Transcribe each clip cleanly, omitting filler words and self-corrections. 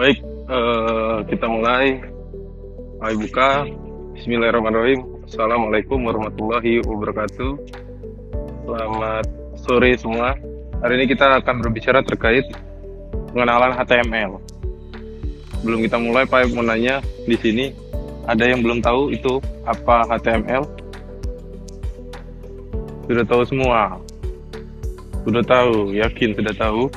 Baik, kita mulai. Ayo buka. Bismillahirrahmanirrahim. Assalamualaikum warahmatullahi wabarakatuh. Selamat sore semua. Hari ini kita akan berbicara terkait pengenalan HTML. Belum kita mulai, Pak mau nanya di sini, ada yang belum tahu itu apa HTML? Sudah tahu semua? Sudah tahu, yakin sudah tahu?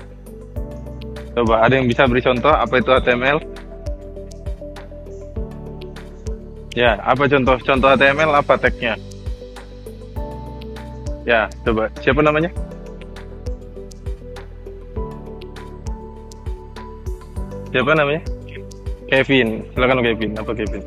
Coba ada yang bisa beri contoh apa itu HTML? Ya, apa contoh HTML, apa tagnya? Ya, coba. Siapa namanya? Siapa namanya? Kevin. Silakan Kevin. Apa Kevin?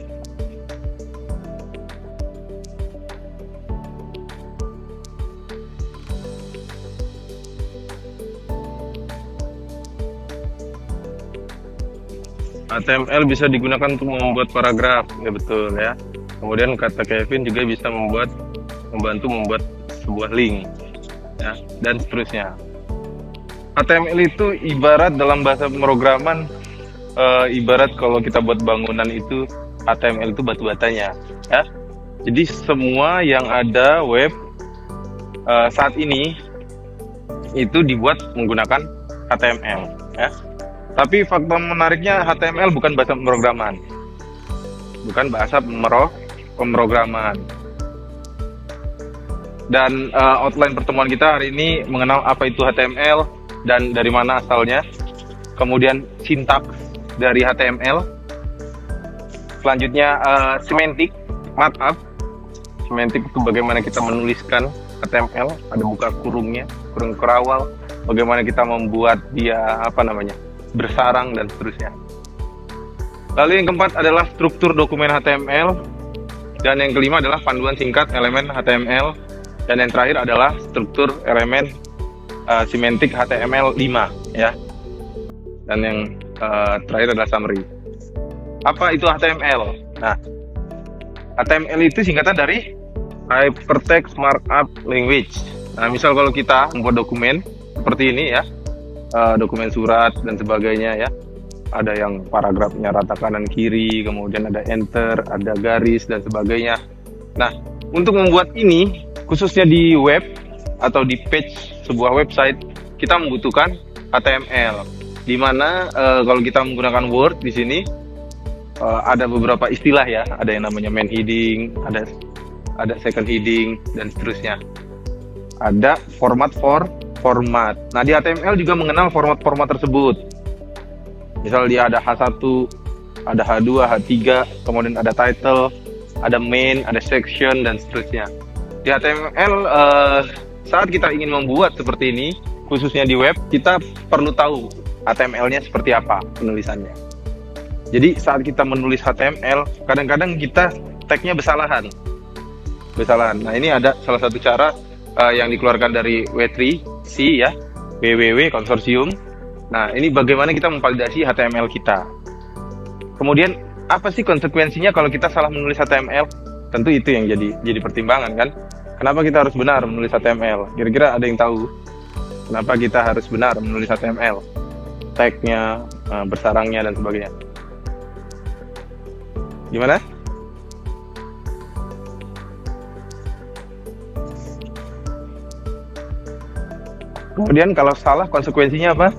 HTML bisa digunakan untuk membuat paragraf, ya betul ya. Kemudian kata Kevin juga bisa membantu membuat sebuah link, ya, dan seterusnya. HTML itu ibarat dalam bahasa pemrograman, ibarat kalau kita buat bangunan itu HTML itu batu batanya, ya. Jadi semua yang ada web saat ini itu dibuat menggunakan HTML, ya. Tapi fakta menariknya HTML bukan bahasa pemrograman, bukan bahasa pemrograman. Dan outline pertemuan kita hari ini mengenal apa itu HTML dan dari mana asalnya, kemudian sintaks dari HTML, selanjutnya semantik, markup. Semantik itu bagaimana kita menuliskan HTML, ada buka kurungnya, kurung kerawal, bagaimana kita membuat dia bersarang dan seterusnya. Lalu yang keempat adalah struktur dokumen HTML, dan yang kelima adalah panduan singkat elemen HTML, dan yang terakhir adalah struktur elemen semantik HTML 5, ya. Dan yang terakhir adalah summary. Apa itu HTML? Nah, HTML itu singkatan dari Hypertext Markup Language. Nah, misal kalau kita membuat dokumen seperti ini, ya, dokumen surat dan sebagainya, ya, ada yang paragrafnya rata kanan kiri, kemudian ada enter, ada garis dan sebagainya. Nah, untuk membuat ini khususnya di web atau di page sebuah website, kita membutuhkan HTML, di mana kalau kita menggunakan Word di sini ada beberapa istilah, ya, ada yang namanya main heading, ada second heading dan seterusnya, ada format. Nah, di HTML juga mengenal format-format tersebut. Misal dia ada H1, ada H2, H3, kemudian ada title, ada main, ada section, dan seterusnya. Di HTML, saat kita ingin membuat seperti ini, khususnya di web, kita perlu tahu HTML-nya seperti apa penulisannya. Jadi saat kita menulis HTML, kadang-kadang kita tag-nya bersalahan. Nah, ini ada salah satu cara yang dikeluarkan dari W3C, ya, WWW konsorsium. Nah, ini bagaimana kita memvalidasi HTML kita. Kemudian apa sih konsekuensinya kalau kita salah menulis HTML? Tentu itu yang jadi pertimbangan, kan. Kenapa kita harus benar menulis HTML? Kira-kira ada yang tahu kenapa kita harus benar menulis HTML? Tag-nya, bersarangnya dan sebagainya. Gimana? Kemudian kalau salah konsekuensinya apa?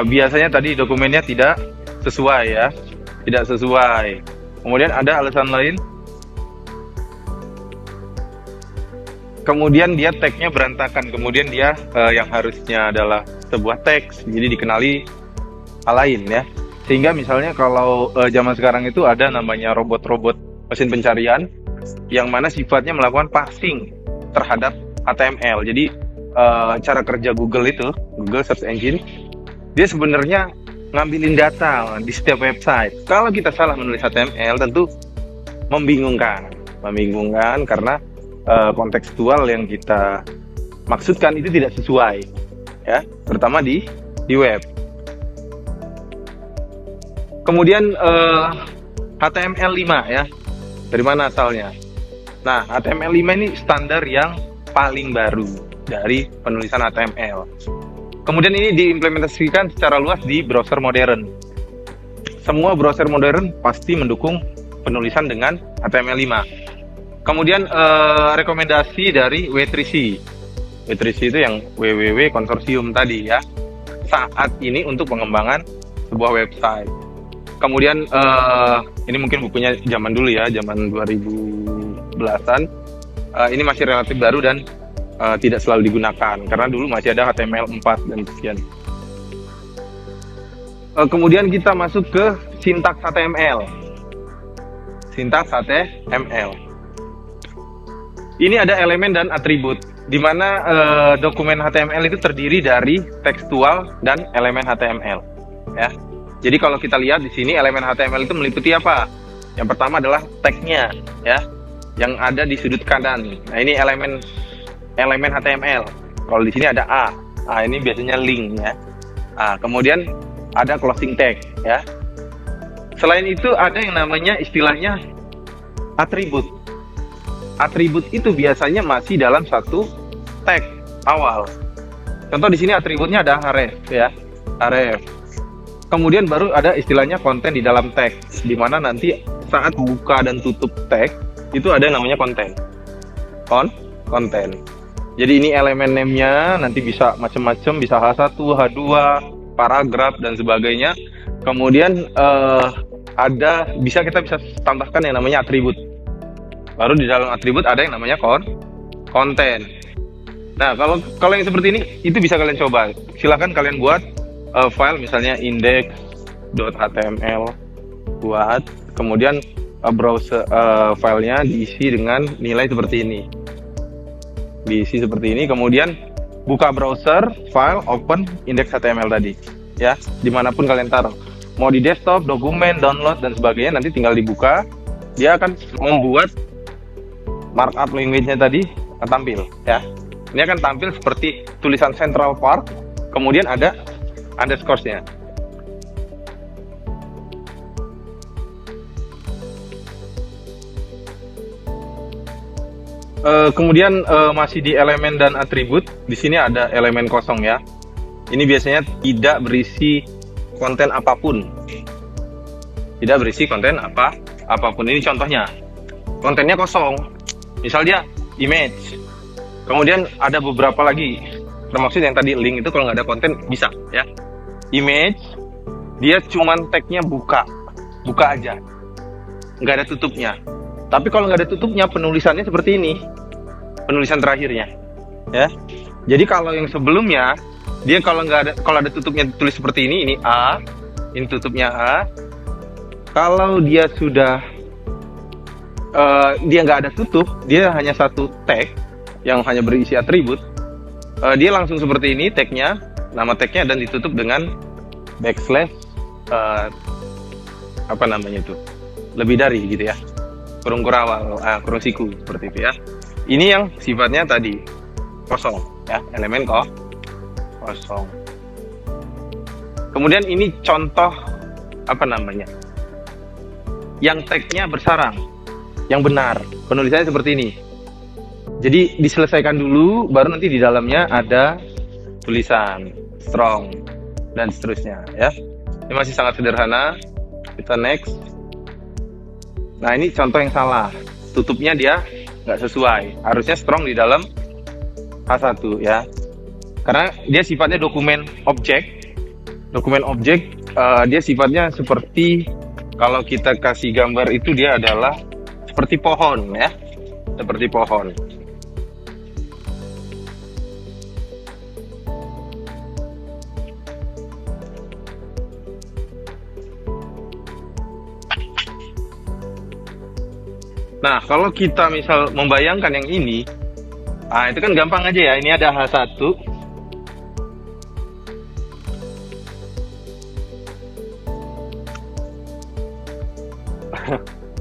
Biasanya tadi dokumennya tidak sesuai, ya, tidak sesuai. Kemudian ada alasan lain. Kemudian dia tag-nya berantakan. Kemudian dia yang harusnya adalah sebuah teks, jadi dikenali hal lain, ya. Sehingga misalnya kalau zaman sekarang itu ada namanya robot-robot mesin pencarian, yang mana sifatnya melakukan parsing terhadap HTML. Jadi cara kerja Google itu, Google Search Engine, dia sebenarnya ngambilin data di setiap website. Kalau kita salah menulis HTML, tentu membingungkan karena kontekstual yang kita maksudkan itu tidak sesuai, ya, terutama di web. Kemudian HTML5, ya. Dari mana asalnya? Nah, HTML5 ini standar yang paling baru dari penulisan HTML. Kemudian ini diimplementasikan secara luas di browser modern. Semua browser modern pasti mendukung penulisan dengan HTML5. Kemudian rekomendasi dari W3C. W3C itu yang WWW konsorsium tadi ya. Saat ini untuk pengembangan sebuah website. Kemudian ini mungkin bukunya zaman dulu ya, zaman 2010-an. Ini masih relatif baru dan tidak selalu digunakan karena dulu masih ada HTML4 dan sekian. Kemudian kita masuk ke sintaks HTML. Sintaks HTML. Ini ada elemen dan atribut, di mana dokumen HTML itu terdiri dari tekstual dan elemen HTML. Ya. Jadi kalau kita lihat di sini elemen HTML itu meliputi apa? Yang pertama adalah tag-nya, ya, yang ada di sudut kanan. Nah ini elemen HTML. Kalau di sini ada A. Ini biasanya link ya. Kemudian ada closing tag ya. Selain itu ada yang namanya istilahnya atribut. Atribut itu biasanya masih dalam satu tag awal. Contoh di sini atributnya ada href ya. Href. Kemudian baru ada istilahnya konten di dalam tag, di mana nanti saat buka dan tutup tag itu ada yang namanya konten. Konten. Jadi ini elemen name-nya nanti bisa macam-macam, bisa H1, H2, paragraf dan sebagainya. Kemudian kita bisa tambahkan yang namanya atribut. Baru di dalam atribut ada yang namanya konten. Nah, kalau yang seperti ini itu bisa kalian coba. Silahkan kalian buat file misalnya index.html, buat kemudian browser filenya diisi dengan nilai seperti ini. Diisi seperti ini, kemudian buka browser, file, open index.html tadi, ya, dimanapun kalian taruh, mau di desktop, dokumen, download dan sebagainya, nanti tinggal dibuka, dia akan membuat markup language-nya tadi tampil, ya. Ini akan tampil seperti tulisan Central Park, kemudian ada underscore-nya. Kemudian masih di elemen dan atribut, di sini ada elemen kosong ya. Ini biasanya tidak berisi konten apapun. Tidak berisi konten apapun. Ini contohnya. Kontennya kosong. Misal dia image. Kemudian ada beberapa lagi. Termasuk yang tadi link itu kalau nggak ada konten bisa ya. Image, dia cuman tagnya buka aja. Nggak ada tutupnya. Tapi kalau nggak ada tutupnya, penulisannya seperti ini. Penulisan terakhirnya, ya. Jadi kalau yang sebelumnya, dia kalau ada tutupnya tulis seperti ini A, ini tutupnya A. Kalau dia sudah dia nggak ada tutup, dia hanya satu tag yang hanya berisi atribut. Dia langsung seperti ini tagnya, nama tagnya dan ditutup dengan backslash lebih dari gitu ya. Kurung kurawal, kurung siku seperti itu ya. Ini yang sifatnya tadi kosong ya, elemen kosong. Kemudian ini contoh yang tagnya bersarang, yang benar, penulisannya seperti ini. Jadi diselesaikan dulu, baru nanti di dalamnya ada tulisan strong dan seterusnya ya. Ini masih sangat sederhana. Kita next. Nah ini contoh yang salah, tutupnya dia nggak sesuai, harusnya strong di dalam H1 ya, karena dia sifatnya dokumen objek, dia sifatnya seperti kalau kita kasih gambar itu dia adalah seperti pohon ya, seperti pohon. Nah, kalau kita misal membayangkan yang ini, itu kan gampang aja ya. Ini ada H1.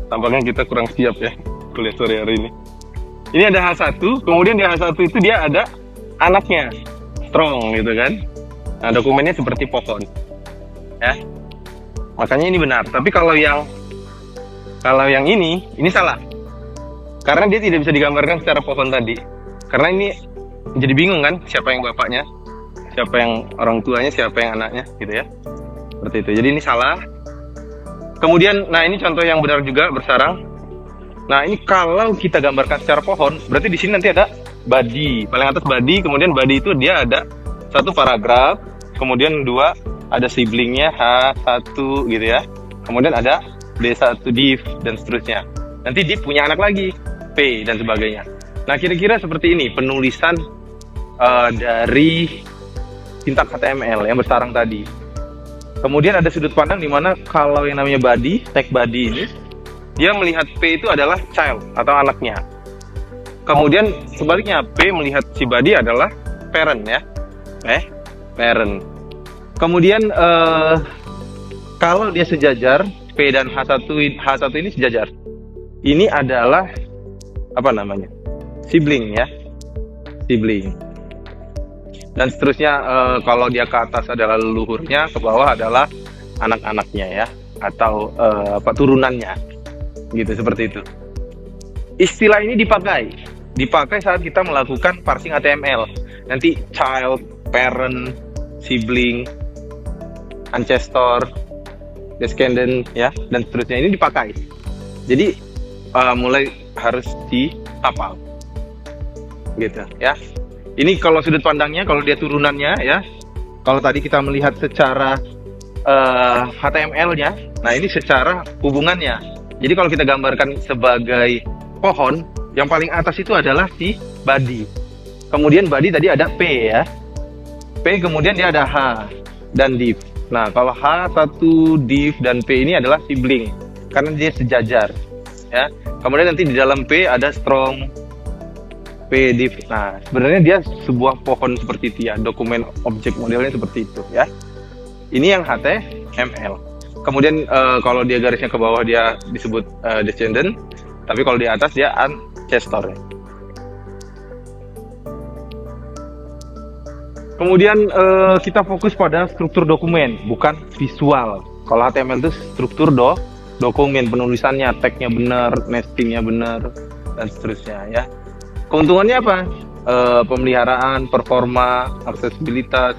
Tampaknya kita kurang siap ya kuliah sore hari ini. Ini ada H1, kemudian di H1 itu dia ada anaknya, strong gitu kan. Nah, dokumennya seperti pohon. Ya. Makanya ini benar. Tapi kalau yang ini salah. Karena dia tidak bisa digambarkan secara pohon tadi. Karena ini jadi bingung kan, siapa yang bapaknya, siapa yang orang tuanya, siapa yang anaknya, gitu ya. Seperti itu. Jadi ini salah. Kemudian, nah ini contoh yang benar juga bersarang. Nah ini kalau kita gambarkan secara pohon, berarti di sini nanti ada body, paling atas body, kemudian body itu dia ada satu paragraf, kemudian dua ada siblingnya H1 gitu ya, kemudian ada D1 div dan seterusnya. Nanti div punya anak lagi P dan sebagainya. Nah kira-kira seperti ini penulisan dari sintak HTML yang bersarang tadi. Kemudian ada sudut pandang di mana kalau yang namanya body, tag body ini dia melihat P itu adalah child atau anaknya. Kemudian sebaliknya P melihat si body adalah parent ya. Parent. Kemudian kalau dia sejajar, P dan H1 ini sejajar. Ini adalah apa namanya? Sibling ya. Sibling. Dan seterusnya kalau dia ke atas adalah leluhurnya, ke bawah adalah anak-anaknya ya atau turunannya. Gitu, seperti itu. Istilah ini dipakai saat kita melakukan parsing HTML. Nanti child, parent, sibling, ancestor, descendant ya dan seterusnya ini dipakai. Jadi mulai harus dihafal. Gitu ya. Ini kalau sudut pandangnya, kalau dia turunannya ya. Kalau tadi kita melihat secara HTML-nya, nah ini secara hubungannya. Jadi kalau kita gambarkan sebagai pohon, yang paling atas itu adalah si body. Kemudian body tadi ada P ya. P kemudian dia ada H dan div. Nah, kalau H1 div dan P ini adalah sibling karena dia sejajar ya. Kemudian nanti di dalam P ada strong P div. Nah, sebenarnya dia sebuah pohon seperti itu ya, dokumen objek modelnya seperti itu ya. Ini yang HTML. Kemudian kalau dia garisnya ke bawah dia disebut descendant, tapi kalau di atas dia ancestor. Kemudian kita fokus pada struktur dokumen, bukan visual. Kalau HTML itu struktur dokumen, penulisannya, tagnya benar, nestingnya benar, dan seterusnya ya. Keuntungannya apa? Pemeliharaan, performa, aksesibilitas,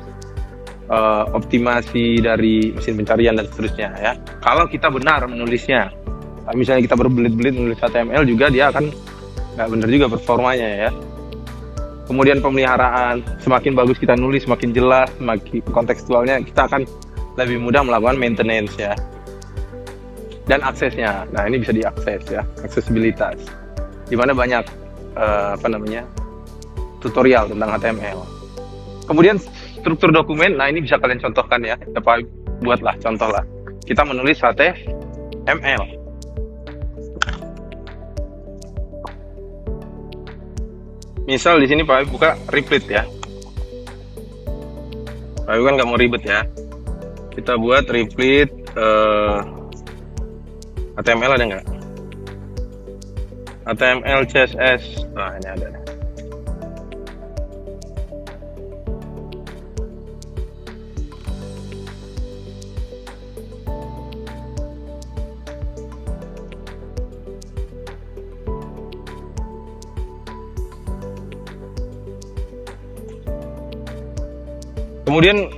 optimasi dari mesin pencarian dan seterusnya ya. Kalau kita benar menulisnya, misalnya kita berbelit-belit menulis HTML juga dia akan nggak benar juga performanya ya. Kemudian pemeliharaan, semakin bagus kita nulis, semakin jelas, semakin kontekstualnya, kita akan lebih mudah melakukan maintenance ya. Dan aksesnya, nah ini bisa diakses ya, aksesibilitas. Dimana banyak tutorial tentang HTML. Kemudian struktur dokumen, nah ini bisa kalian contohkan ya, buatlah contoh lah. Kita menulis HTML. Misal di sini Pak Habib buka replit ya. Pak Habib kan nggak mau ribet ya. Kita buat replit HTML ada nggak? HTML, CSS, nah ini ada. Kemudian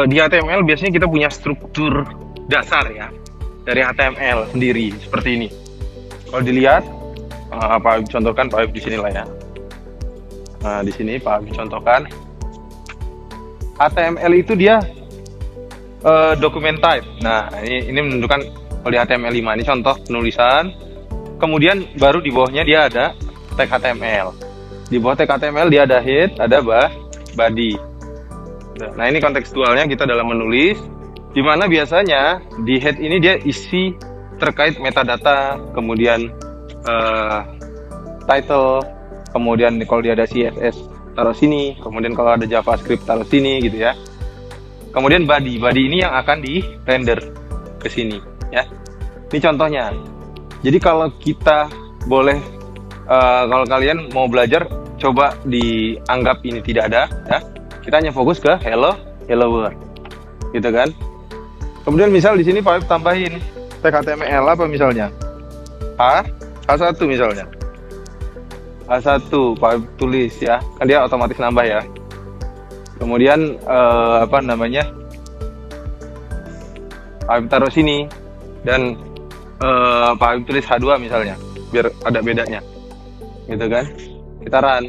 di HTML biasanya kita punya struktur dasar ya dari HTML sendiri seperti ini. Kalau dilihat, Pak Habib contohkan, Pak Habib di sini lah ya. Nah di sini Pak Habib contohkan HTML itu dia document type. Nah ini menunjukkan kalau di HTML5 ini contoh penulisan. Kemudian baru di bawahnya dia ada tag HTML. Di bawah tag HTML dia ada head, ada body. Nah ini kontekstualnya kita dalam menulis, di mana biasanya di head ini dia isi terkait metadata, kemudian title, kemudian kalau dia ada CSS taruh sini, kemudian kalau ada JavaScript taruh sini gitu ya. Kemudian body ini yang akan di render ke sini ya. Ini contohnya. Jadi kalau kita boleh kalau kalian mau belajar coba dianggap ini tidak ada ya. Kita hanya fokus ke hello world, gitu kan? Kemudian misal di sini Pak Habib tambahin tag HTML apa misalnya? H1 misalnya. H1 Pak Habib tulis ya, kan dia otomatis nambah ya. Kemudian apa namanya, Pak Habib taruh sini, dan Pak Habib tulis H2 misalnya, biar ada bedanya, gitu kan. Kita run,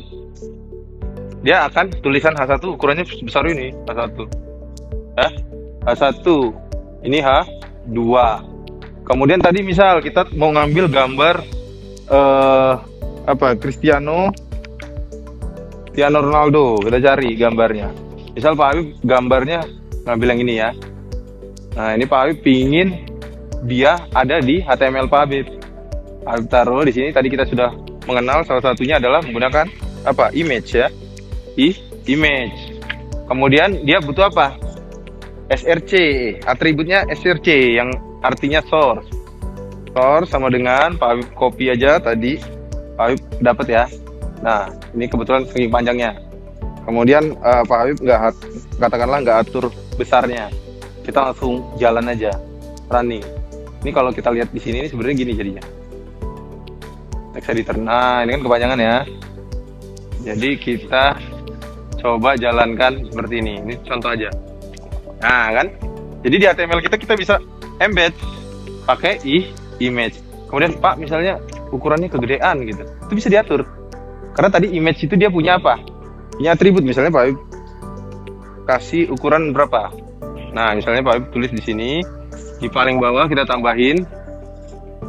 dia akan tulisan H1 ukurannya besar ini, H1 ya, H1 ini H2. Kemudian tadi misal kita mau ngambil gambar apa, Cristiano Ronaldo, kita cari gambarnya. Misal Pak Habib gambarnya ngambil yang ini ya. Nah, ini Pak Habib pingin dia ada di HTML Pak Habib. Pak Habib taruh di sini. Tadi kita sudah mengenal, salah satunya adalah menggunakan apa, image ya, image. Kemudian dia butuh apa, src, atributnya src yang artinya source sama dengan Pak Habib copy aja tadi, Pak Habib dapat ya. Nah, ini kebetulan saking panjangnya. Kemudian Pak Habib katakanlah nggak atur besarnya, kita langsung jalan aja, running. Ini kalau kita lihat di sini, ini sebenarnya gini jadinya. Text editor. Nah, ini kan kepanjangan ya. Jadi kita coba jalankan seperti ini. Ini contoh aja. Nah, kan? Jadi di HTML kita bisa embed pakai image. Kemudian Pak misalnya ukurannya kegedean gitu, itu bisa diatur. Karena tadi image itu dia punya apa? Punya atribut, misalnya Pak Habib kasih ukuran berapa. Nah, misalnya Pak Habib tulis di sini, di paling bawah kita tambahin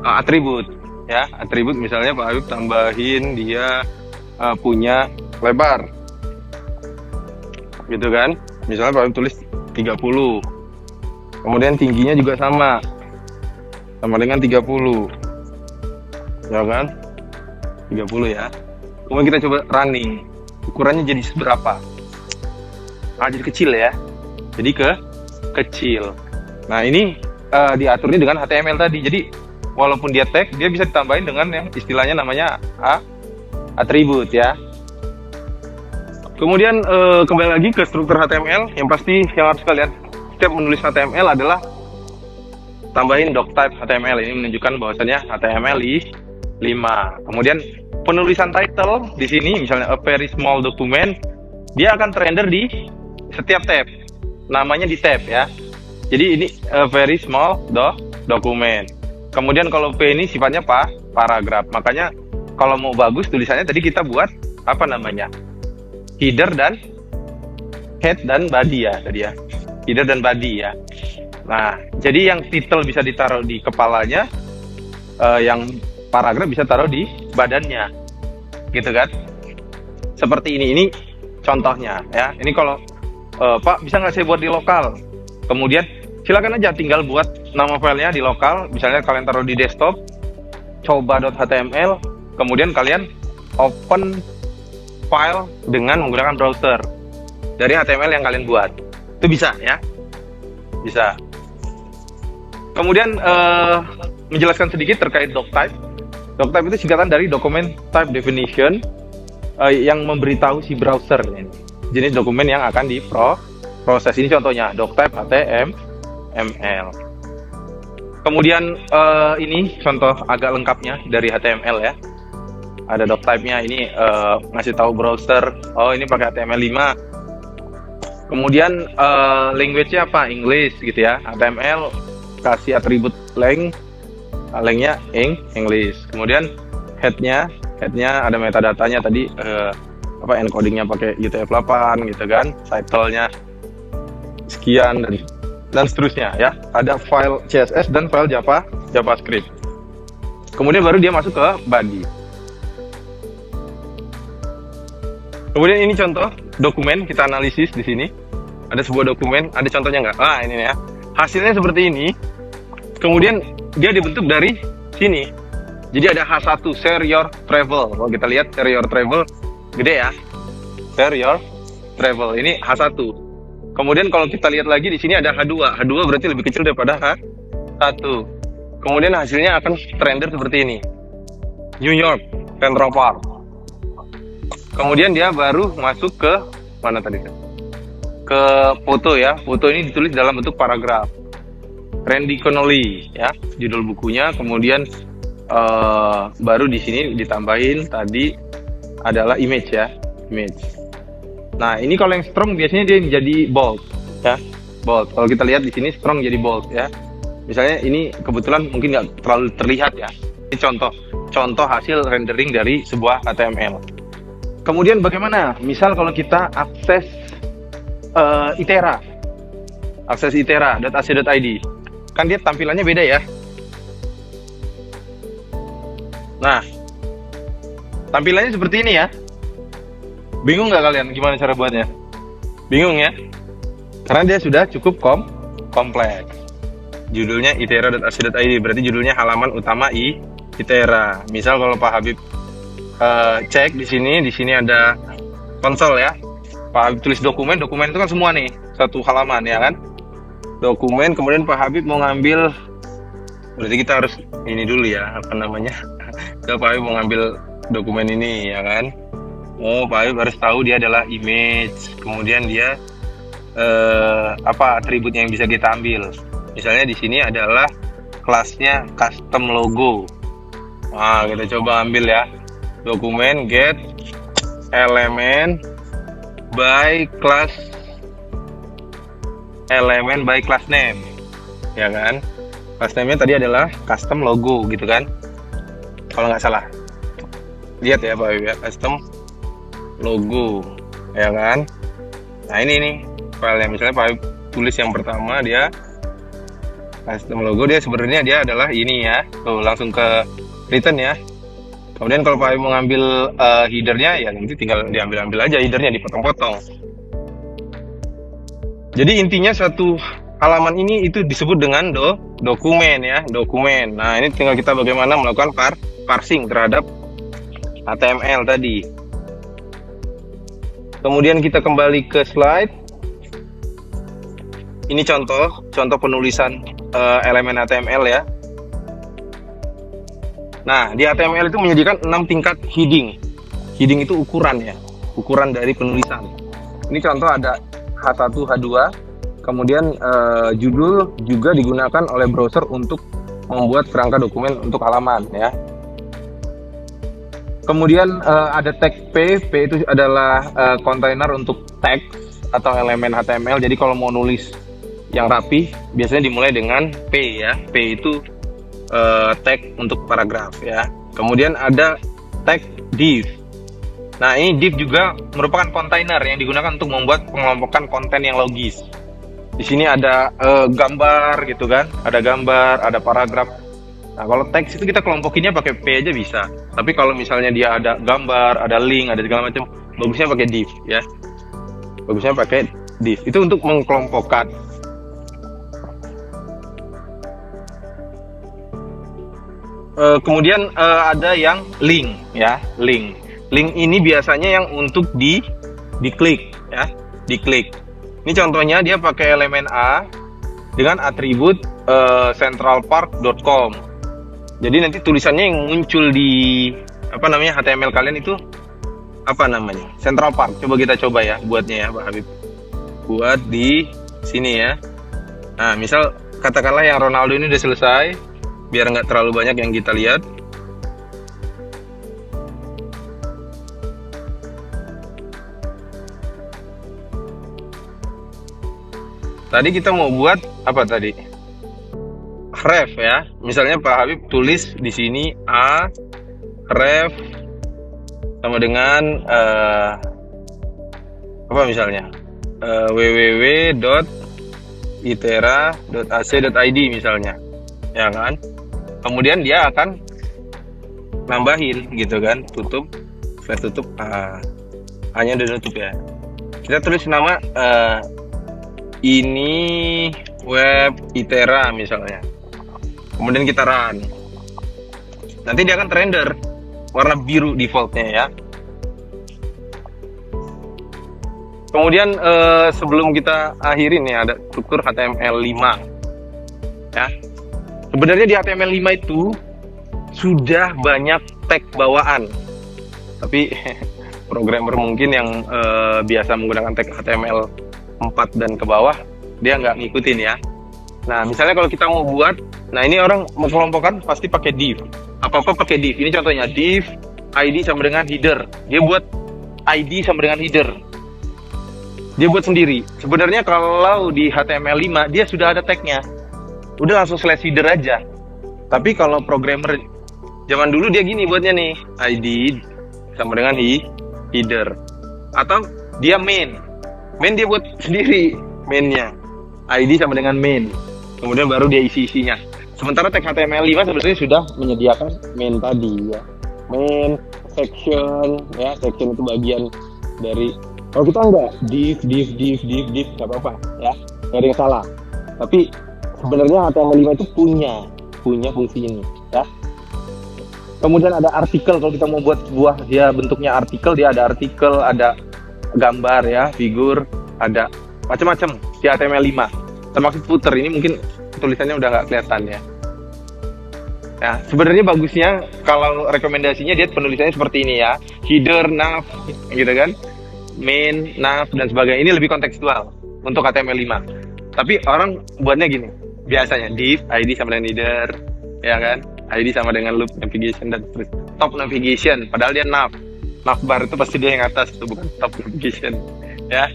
atribut ya. Atribut misalnya Pak Habib tambahin dia punya lebar, gitu kan. Misalnya Pak Habib tulis 30. Kemudian tingginya juga sama dengan 30, ya kan, 30 ya. Kemudian kita coba running, ukurannya jadi seberapa. Jadi kecil ya, jadi kecil. Nah, ini diaturnya dengan HTML tadi. Jadi walaupun dia tag, dia bisa ditambahin dengan yang istilahnya namanya atribut ya. Kemudian kembali lagi ke struktur HTML. Yang pasti yang harus kalian setiap menulis HTML adalah tambahin doctype HTML. Ini menunjukkan bahwasannya HTML 5. Kemudian penulisan title di sini misalnya a very small document, dia akan terrender di setiap tab. Namanya di tab ya. Jadi ini a very small document. Kemudian kalau P ini sifatnya paragraf. Makanya kalau mau bagus tulisannya tadi kita buat apa namanya? Header dan head dan body ya tadi ya. Header dan body ya. Nah, jadi yang title bisa ditaruh di kepalanya, yang paragraf bisa taruh di badannya, gitu kan? Seperti ini contohnya ya. Ini kalau Pak bisa nggak saya buat di lokal? Kemudian silakan aja tinggal buat nama filenya di lokal. Misalnya kalian taruh di desktop, coba.html. Kemudian kalian open file dengan menggunakan browser dari HTML yang kalian buat. Itu bisa ya, bisa. Kemudian menjelaskan sedikit terkait doctype. Doctype itu singkatan dari document type definition, yang memberitahu si browser ini jenis dokumen yang akan diproses. Ini contohnya doctype HTML. Kemudian ini contoh agak lengkapnya dari HTML ya. Ada doctype-nya ini ngasih tahu browser, oh ini pakai HTML 5. Kemudian language-nya apa? English gitu ya. HTML kasih atribut length-nya English. Kemudian head-nya ada metadatanya tadi, encodingnya pakai UTF-8 gitu kan, title-nya sekian dan seterusnya ya. Ada file CSS dan file JavaScript. Kemudian baru dia masuk ke body. Kemudian ini contoh dokumen, kita analisis di sini. Ada sebuah dokumen, ada contohnya nggak? Ah, ini ya. Hasilnya seperti ini. Kemudian dia dibentuk dari sini. Jadi ada H1, share your travel. Kalau kita lihat share your travel gede ya. Share your travel. Ini H1. Kemudian kalau kita lihat lagi di sini ada H2. H2 berarti lebih kecil daripada H1. Kemudian hasilnya akan render seperti ini. New York, Central Park. Kemudian dia baru masuk ke mana tadi? Ke foto ya. Foto ini ditulis dalam bentuk paragraf. Randy Connolly ya, judul bukunya. Kemudian baru di sini ditambahin tadi adalah image ya, image. Nah, ini kalau yang strong biasanya dia jadi bold, ya. Bold. Kalau kita lihat di sini strong jadi bold, ya. Misalnya ini kebetulan mungkin nggak terlalu terlihat ya. Ini contoh hasil rendering dari sebuah HTML. Kemudian bagaimana? Misal kalau kita akses Itera, akses itera.ac.id, kan dia tampilannya beda ya. Nah, tampilannya seperti ini ya. Bingung nggak kalian gimana cara buatnya? Bingung ya? Karena dia sudah cukup kompleks. Judulnya itera.ac.id, berarti judulnya halaman utama Itera. Misal kalau Pak Habib cek di sini ada konsol ya. Pak Habib tulis dokumen itu kan semua nih, satu halaman ya kan? Dokumen, kemudian Pak Habib mau ngambil, berarti kita harus ini dulu ya, apa namanya? Kalau Pak Habib mau ngambil dokumen ini ya kan? Oh, Pak Habib harus tahu dia adalah image, kemudian dia apa atributnya yang bisa kita ambil. Misalnya di sini adalah kelasnya custom logo. Nah, kita coba ambil ya. Dokumen get element by class name. Ya kan? Class name-nya tadi adalah custom logo gitu kan? Kalau nggak salah. Lihat ya Pak Habib ya, custom logo. Ya kan? Nah, ini nih filenya, misalnya Pak Habib tulis yang pertama dia custom logo, dia sebenarnya dia adalah ini ya. Tuh, langsung ke return ya. Kemudian kalau Pak Habib mau ngambil headernya ya nanti tinggal diambil aja headernya, dipotong-potong. Jadi intinya satu halaman ini itu disebut dengan dokumen ya, dokumen. Nah, ini tinggal kita bagaimana melakukan parsing terhadap HTML tadi. Kemudian kita kembali ke slide. Ini contoh penulisan elemen HTML ya. Nah, di HTML itu menjadikan 6 tingkat heading. Heading itu ukuran ya, ukuran dari penulisan. Ini contoh ada H1, H2. Kemudian judul juga digunakan oleh browser untuk membuat kerangka dokumen untuk halaman ya. Kemudian ada tag P itu adalah kontainer untuk tag atau elemen HTML. Jadi kalau mau nulis yang rapi, biasanya dimulai dengan P ya. P itu tag untuk paragraf ya. Kemudian ada tag div. Nah, ini div juga merupakan kontainer yang digunakan untuk membuat pengelompokan konten yang logis. Di sini ada gambar gitu kan, ada gambar, ada paragraf. Nah, kalau teks itu kita kelompokinnya pakai P aja bisa. Tapi kalau misalnya dia ada gambar, ada link, ada segala macam, bagusnya pakai div ya. Bagusnya pakai div. Itu untuk mengkelompokkan. Kemudian ada yang link ya, link ini biasanya yang untuk diklik ya, diklik. Ini contohnya dia pakai elemen A dengan atribut centralpark.com. Jadi nanti tulisannya yang muncul di apa namanya HTML kalian itu apa namanya, Central Park. Kita coba ya buatnya ya Pak Habib, buat di sini ya. Nah, misal katakanlah yang Ronaldo ini udah selesai, biar nggak terlalu banyak yang kita lihat. Tadi kita mau buat apa tadi? Ref ya. Misalnya Pak Habib tulis di sini A ref sama dengan apa misalnya? www.itera.ac.id misalnya. Ya kan? Kemudian dia akan nambahin gitu kan, tutup hanya udah tutup ya. Kita tulis nama ini web Itera misalnya, kemudian kita run, nanti dia akan render warna biru defaultnya ya. Kemudian sebelum kita akhiri nih ada struktur HTML5 ya. Sebenarnya di HTML5 itu sudah banyak tag bawaan, tapi programmer mungkin yang biasa menggunakan tag HTML4 dan ke bawah, dia nggak ngikutin ya. Nah, misalnya kalau kita mau buat, nah ini orang mengelompokkan pasti pakai div. Apa-apa pakai div. Ini contohnya div ID sama dengan header. Dia buat ID sama dengan header. Dia buat sendiri. Sebenarnya kalau di HTML5 dia sudah ada tagnya. Udah langsung slash header aja. Tapi kalau programmer zaman dulu dia gini buatnya nih. ID sama dengan header. Atau dia main. Main dia buat sendiri mainnya. ID sama dengan main. Kemudian baru dia isi-isinya. Sementara tag HTML5 sebenarnya sudah menyediakan main tadi ya. Main, section, ya section itu bagian dari. Kalau kita enggak, div, nggak apa-apa, ya, nggak ada yang salah. Tapi sebenarnya HTML5 itu punya fungsi ini, ya. Kemudian ada artikel, kalau kita mau buat sebuah dia bentuknya artikel, dia ada artikel, ada gambar ya, figur, ada macam-macam di HTML5. Termasuk footer, ini mungkin tulisannya udah nggak kelihatan ya. Nah, sebenarnya bagusnya kalau rekomendasinya dia penulisannya seperti ini ya, header, nav, gitu kan. Main, nav, dan sebagainya. Ini lebih kontekstual untuk HTML5. Tapi orang buatnya gini, biasanya div, ID sama dengan header, ya kan? ID sama dengan loop navigation dan terus top navigation, padahal dia nav. Navbar itu pasti dia yang atas, itu bukan top navigation, ya.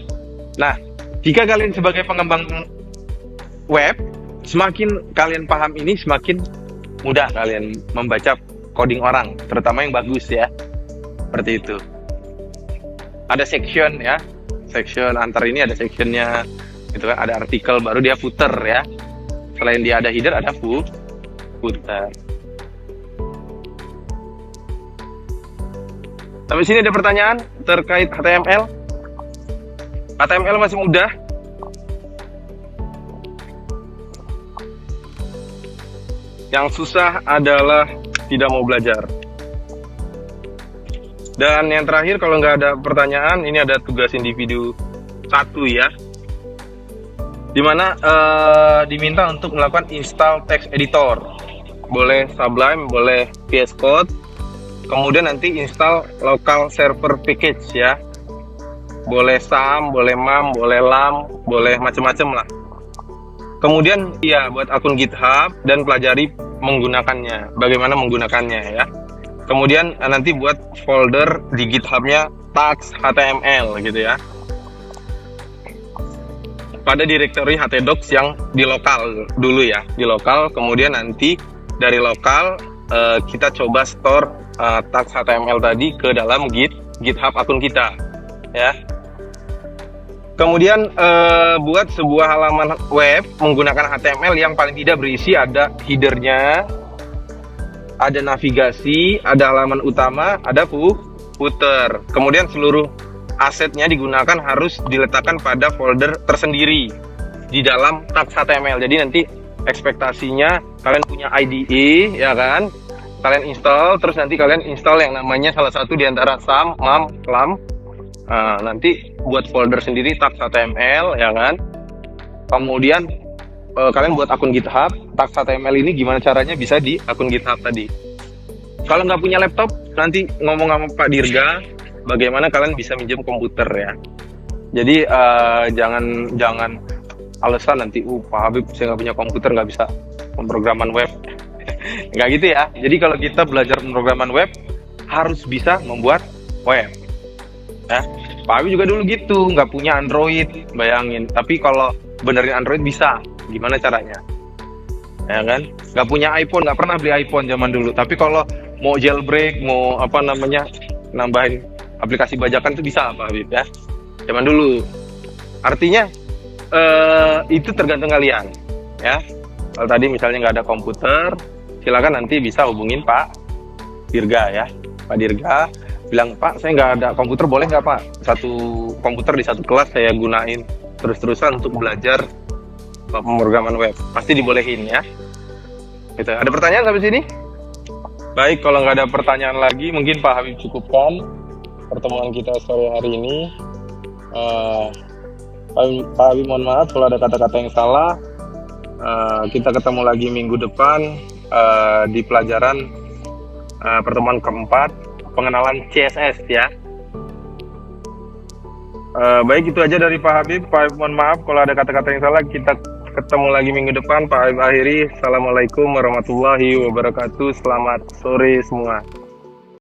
Nah, jika kalian sebagai pengembang web, semakin kalian paham ini, semakin mudah kalian membaca coding orang, terutama yang bagus ya. Seperti itu. Ada section ya, section antar ini ada sectionnya, gitu kan, ada artikel, baru dia footer ya. Selain dia ada header, ada footer. Sampai sini ada pertanyaan terkait HTML? HTML masih mudah. Yang susah adalah tidak mau belajar. Dan yang terakhir, kalau nggak ada pertanyaan, ini ada tugas individu 1 ya, dimana diminta untuk melakukan install text editor. Boleh Sublime, boleh VS Code, kemudian nanti install local server package ya. Boleh SAM, boleh MAM, boleh LAM, boleh macam-macam lah. Kemudian ya buat akun GitHub dan pelajari menggunakannya, bagaimana menggunakannya ya. Kemudian nanti buat folder di GitHub-nya tags HTML gitu ya. Pada directory htdocs yang di lokal dulu ya, di lokal. Kemudian nanti dari lokal kita coba store tags HTML tadi ke dalam GitHub akun kita ya. Kemudian buat sebuah halaman web menggunakan HTML yang paling tidak berisi ada headernya, ada navigasi, ada halaman utama, ada footer. Kemudian seluruh asetnya digunakan harus diletakkan pada folder tersendiri di dalam tags HTML. Jadi nanti ekspektasinya kalian punya IDE ya kan, kalian install, terus nanti kalian install yang namanya salah satu di antara SAM, MAM, LAM. Nanti buat folder sendiri tags HTML ya kan. Kemudian kalian buat akun GitHub, tags HTML ini gimana caranya bisa di akun GitHub tadi. Kalau nggak punya laptop, nanti ngomong sama Pak Dirga bagaimana kalian bisa minjem komputer ya. Jadi jangan alasan nanti Pak Habib saya nggak punya komputer, nggak bisa pemrograman web. Nggak gitu ya. Jadi kalau kita belajar pemrograman web harus bisa membuat web ya. Pak Habib juga dulu gitu, nggak punya Android, bayangin. Tapi kalau benerin Android bisa, gimana caranya? Ya kan? Nggak punya iPhone, nggak pernah beli iPhone zaman dulu. Tapi kalau mau jailbreak, mau apa namanya, nambahin aplikasi bajakan itu bisa Pak Habib ya. Zaman dulu. Artinya itu tergantung kalian ya. Kalau tadi misalnya nggak ada komputer, silakan nanti bisa hubungin Pak Dirga ya. Pak Dirga bilang, Pak saya nggak ada komputer, boleh nggak Pak satu komputer di satu kelas saya gunain terus-terusan untuk belajar pemrograman web? Pasti dibolehin ya. Gitu. Ada pertanyaan sampai sini? Baik, kalau nggak ada pertanyaan lagi, mungkin Pak Habib cukupkan pertemuan kita sore hari ini. Pak Habib mohon maaf kalau ada kata-kata yang salah. Kita ketemu lagi minggu depan di pelajaran pertemuan keempat, pengenalan CSS ya. Baik, itu aja dari Pak Habib. Pak Habib mohon maaf kalau ada kata-kata yang salah. Kita ketemu lagi minggu depan. Pak Habib akhiri. Assalamualaikum warahmatullahi wabarakatuh. Selamat sore semua.